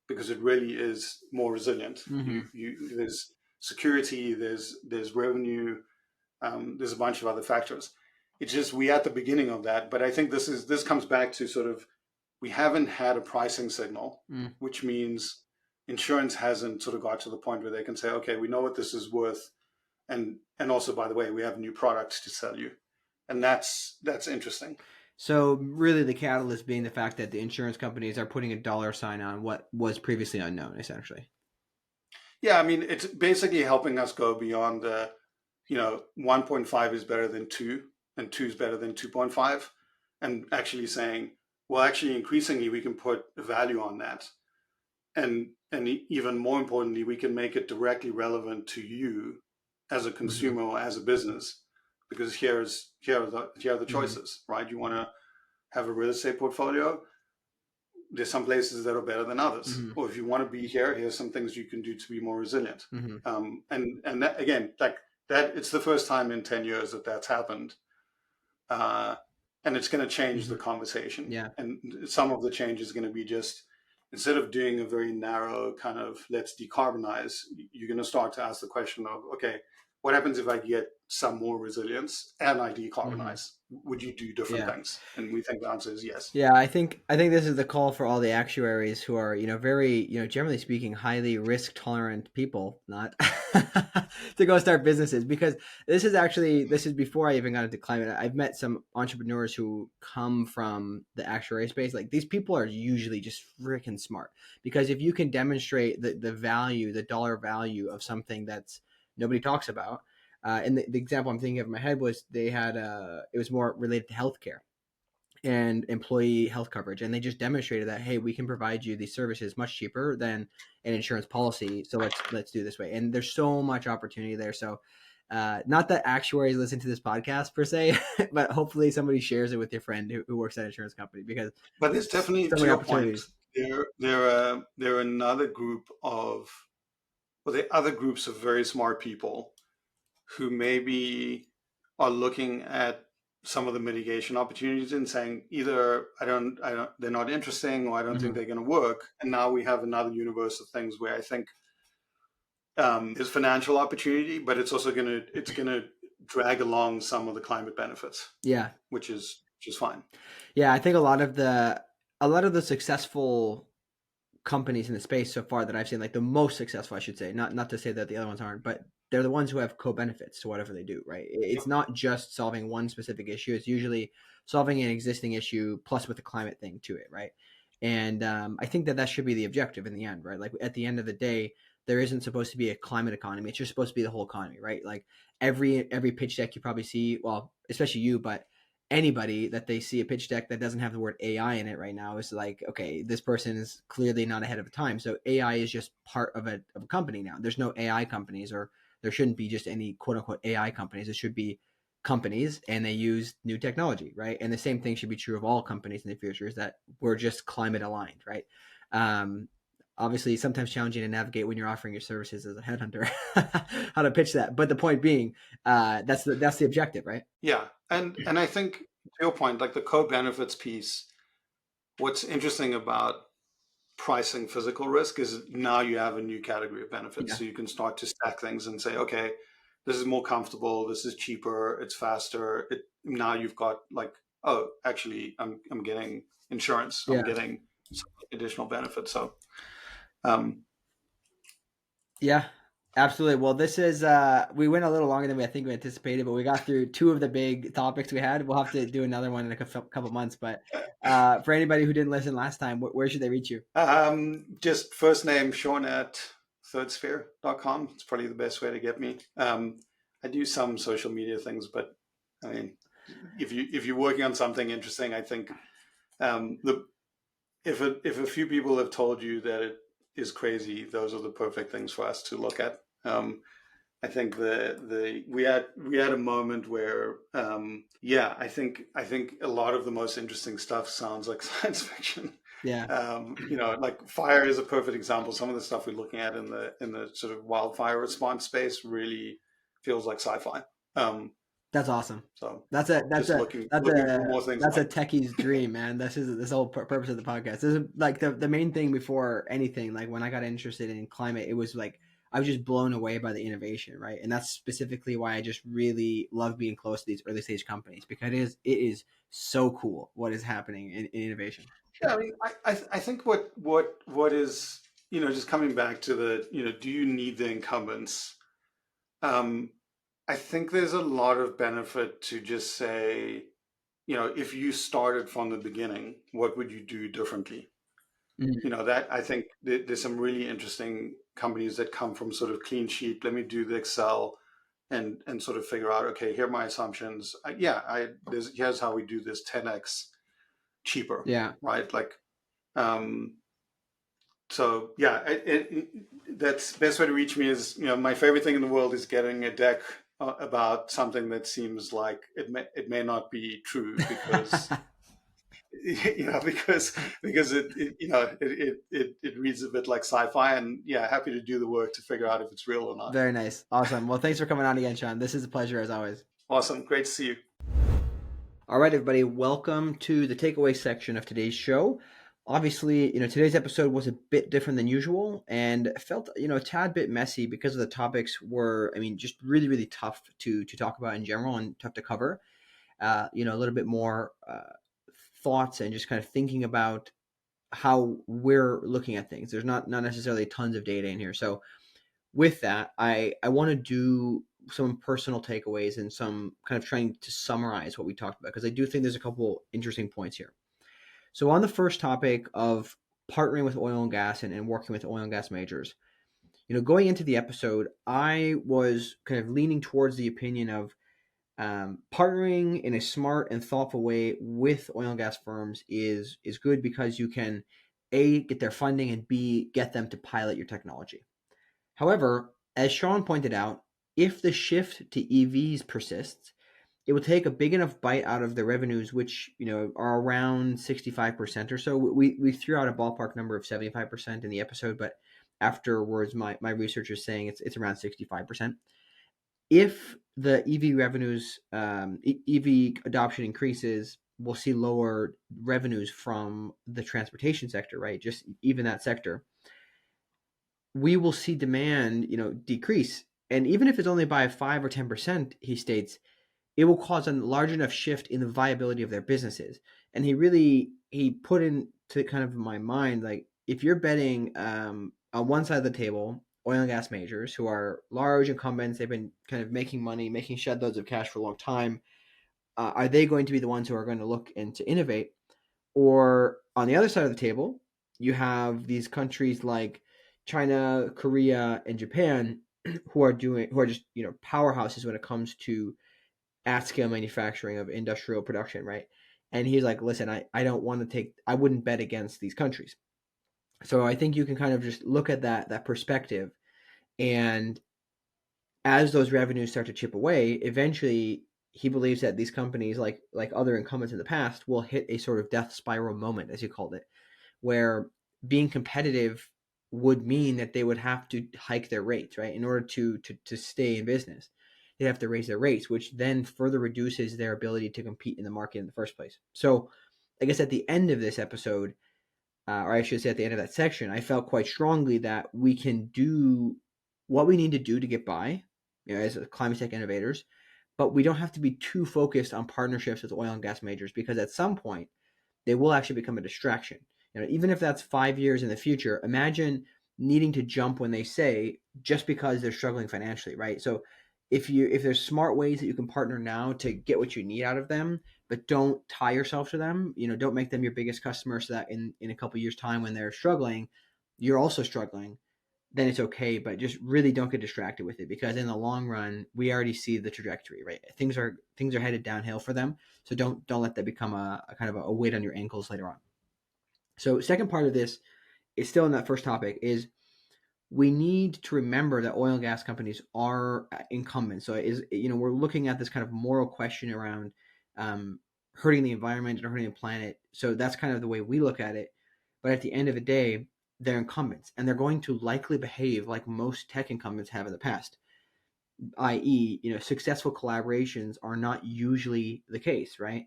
because it really is more resilient. There's security, there's revenue, there's a bunch of other factors. It's just we at the beginning of that. But I think this comes back to sort of we haven't had a pricing signal, which means insurance hasn't sort of got to the point where they can say, okay, we know what this is worth, and also, by the way, we have new products to sell you, and that's interesting. So really the catalyst being the fact that the insurance companies are putting a dollar sign on what was previously unknown, essentially. Yeah, I mean, it's basically helping us go beyond the, 1.5 is better than 2 and 2 is better than 2.5, and actually saying, well, actually increasingly we can put a value on that. And even more importantly, we can make it directly relevant to you as a consumer or as a business, because here are the choices, right? You want to have a real estate portfolio. There's some places that are better than others. Or if you want to be here, here's some things you can do to be more resilient. And that, again, like that, it's the first time in 10 years that that's happened. And it's going to change the conversation. Yeah. And some of the change is going to be just, instead of doing a very narrow kind of let's decarbonize, you're going to start to ask the question of, okay, what happens if I get some more resilience and I decarbonize? Would you do different things? And we think the answer is yes. Yeah, I think this is the call for all the actuaries who are, very, generally speaking, highly risk tolerant people, not to go start businesses, because this is before I even got into climate. I've met some entrepreneurs who come from the actuary space. Like, these people are usually just freaking smart, because if you can demonstrate the value, the dollar value of something that's nobody talks about. And the example I'm thinking of in my head was they had it was more related to healthcare and employee health coverage, and they just demonstrated that, hey, we can provide you these services much cheaper than an insurance policy, so let's do it this way. And there's so much opportunity there. So not that actuaries listen to this podcast per se, but hopefully somebody shares it with your friend who works at an insurance company, because but there's definitely, so to many your opportunities. Point, there are another group of, well, there are other groups of very smart people who maybe are looking at some of the mitigation opportunities and saying either they're not interesting, or I don't think they're going to work. And now we have another universe of things where I think there's financial opportunity, but it's also going to drag along some of the climate benefits. Yeah, which is fine. Yeah, I think a lot of the successful companies in the space so far that I've seen, like the most successful, I should say, not to say that the other ones aren't, but they're the ones who have co-benefits to whatever they do, right? It's not just solving one specific issue. It's usually solving an existing issue plus with a climate thing to it, right? And I think that should be the objective in the end, right? Like, at the end of the day, there isn't supposed to be a climate economy. It's just supposed to be the whole economy, right? Like every pitch deck you probably see, well, especially you, but anybody that they see a pitch deck that doesn't have the word AI in it right now is like, okay, this person is clearly not ahead of the time. So AI is just part of a company now. There's no AI companies, or there shouldn't be just any quote unquote AI companies. It should be companies, and they use new technology, right? And the same thing should be true of all companies in the future, is that we're just climate aligned, right? Obviously sometimes challenging to navigate when you're offering your services as a headhunter, how to pitch that. But the point being, that's the objective, right? Yeah. And I think, to your point, like the co-benefits piece, what's interesting about pricing physical risk is now you have a new category of benefits. Yeah. So you can start to stack things and say, okay, this is more comfortable, this is cheaper, it's faster. Now you've got like, oh, actually, I'm getting insurance, I'm getting some additional benefits. So, yeah, absolutely. Well, this is we went a little longer than I think we anticipated, but we got through two of the big topics we had. We'll have to do another one in a couple months. But for anybody who didn't listen last time, where should they reach you? Just first name Shaun at thirdsphere.com. It's probably the best way to get me. I do some social media things, but I mean, if you're working on something interesting, I think if a few people have told you that it is crazy, those are the perfect things for us to look at. I think we had a moment where I think a lot of the most interesting stuff sounds like science fiction. Yeah. Like fire is a perfect example. Some of the stuff we're looking at in the sort of wildfire response space really feels like sci-fi. That's awesome. So that's a techie's dream, man. This whole purpose of the podcast. This is like the main thing before anything. Like when I got interested in climate, it was like I was just blown away by the innovation, right? And that's specifically why I just really love being close to these early stage companies, because it is so cool what is happening in innovation. Yeah, I mean, I think what is, just coming back to the, do you need the incumbents? Um, I think there's a lot of benefit to just say, if you started from the beginning, what would you do differently? Mhm. That I think there's some really interesting companies that come from sort of clean sheet. Let me do the Excel and sort of figure out, okay, here are my assumptions. Here's how we do this 10x cheaper, Yeah. right? Like, um, so yeah, that's best way to reach me is, my favorite thing in the world is getting a deck about something that seems like it may not be true because because it reads a bit like sci-fi, and yeah, happy to do the work to figure out if it's real or not. Very nice. Awesome. Well, thanks for coming on again, Shaun. This is a pleasure as always. Awesome, great to see you. All right, everybody, welcome to the takeaway section of today's show. Obviously, today's episode was a bit different than usual and felt, a tad bit messy because of the topics were, just really, really tough to talk about in general and tough to cover. A little bit more thoughts and just kind of thinking about how we're looking at things. There's not necessarily tons of data in here. So with that, I want to do some personal takeaways and some kind of trying to summarize what we talked about, because I do think there's a couple interesting points here. So on the first topic of partnering with oil and gas and working with oil and gas majors, going into the episode, I was kind of leaning towards the opinion of partnering in a smart and thoughtful way with oil and gas firms is good, because you can A, get their funding, and B, get them to pilot your technology. However, as Shaun pointed out, if the shift to EVs persists, it will take a big enough bite out of the revenues, which are around 65% or so. We threw out a ballpark number of 75% in the episode, but afterwards, my research is saying it's around 65%. If the EV revenues, EV adoption increases, we'll see lower revenues from the transportation sector, right? Just even that sector, we will see demand, decrease. And even if it's only by 5 or 10%, he states, it will cause a large enough shift in the viability of their businesses. And he put into kind of my mind, like, if you're betting on one side of the table, oil and gas majors who are large incumbents, they've been kind of making money, making shed loads of cash for a long time. Are they going to be the ones who are going to look and to innovate? Or on the other side of the table, you have these countries like China, Korea, and Japan who are just powerhouses when it comes to at scale manufacturing of industrial production, right? And he's like, listen, I don't want to I wouldn't bet against these countries. So I think you can kind of just look at that perspective, and as those revenues start to chip away, eventually he believes that these companies, like other incumbents in the past, will hit a sort of death spiral moment, as you called it, where being competitive would mean that they would have to hike their rates, right? In order to stay in business, they have to raise their rates, which then further reduces their ability to compete in the market in the first place. So I guess at the end of this episode, or I should say at the end of that section, I felt quite strongly that we can do what we need to do to get by, as climate tech innovators, but we don't have to be too focused on partnerships with oil and gas majors, because at some point they will actually become a distraction. Even if that's 5 years in the future, imagine needing to jump when they say, just because they're struggling financially, right? So if there's smart ways that you can partner now to get what you need out of them, but don't tie yourself to them, don't make them your biggest customer, so that in a couple of years time when they're struggling, you're also struggling, then it's okay. But just really don't get distracted with it, because in the long run, we already see the trajectory, right? Things are headed downhill for them. So don't let that become a kind of a weight on your ankles later on. So second part of this is still in that first topic, is we need to remember that oil and gas companies are incumbents. So we're looking at this kind of moral question around hurting the environment and hurting the planet. So that's kind of the way we look at it. But at the end of the day, they're incumbents, and they're going to likely behave like most tech incumbents have in the past, i.e., successful collaborations are not usually the case, right?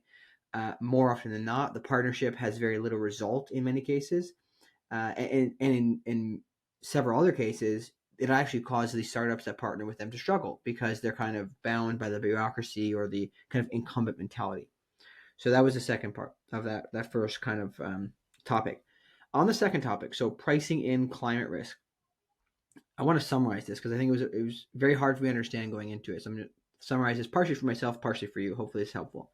More often than not, the partnership has very little result in many cases, and in several other cases, it actually causes these startups that partner with them to struggle because they're kind of bound by the bureaucracy or the kind of incumbent mentality. So that was the second part of that first kind of topic. On the second topic, so pricing in climate risk, I want to summarize this because I think it was very hard for me to understand going into it. So I'm going to summarize this partially for myself, partially for you. Hopefully it's helpful.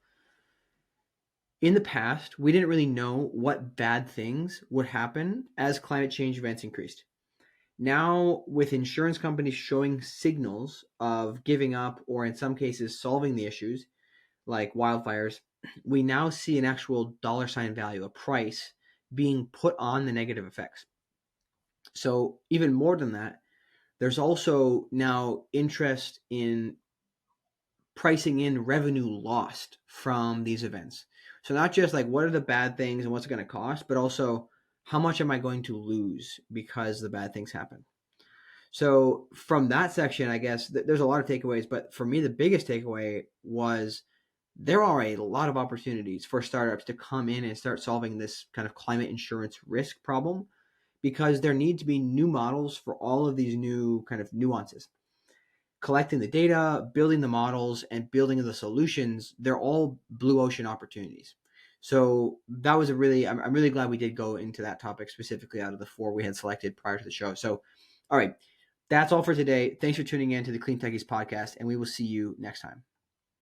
In the past, we didn't really know what bad things would happen as climate change events increased. Now, with insurance companies showing signals of giving up or in some cases solving the issues like wildfires, we now see an actual dollar sign value, a price being put on the negative effects. So even more than that, there's also now interest in pricing in revenue lost from these events. So not just like what are the bad things and what's it going to cost, but also how much am I going to lose because the bad things happen. So from that section, I guess there's a lot of takeaways, but for me, the biggest takeaway was there are a lot of opportunities for startups to come in and start solving this kind of climate insurance risk problem because there need to be new models for all of these new kind of nuances. Collecting the data, building the models, and building the solutions, they're all blue ocean opportunities. So that was I'm really glad we did go into that topic specifically out of the 4 we had selected prior to the show. So, all right, that's all for today. Thanks for tuning in to the CleanTechies podcast, and we will see you next time.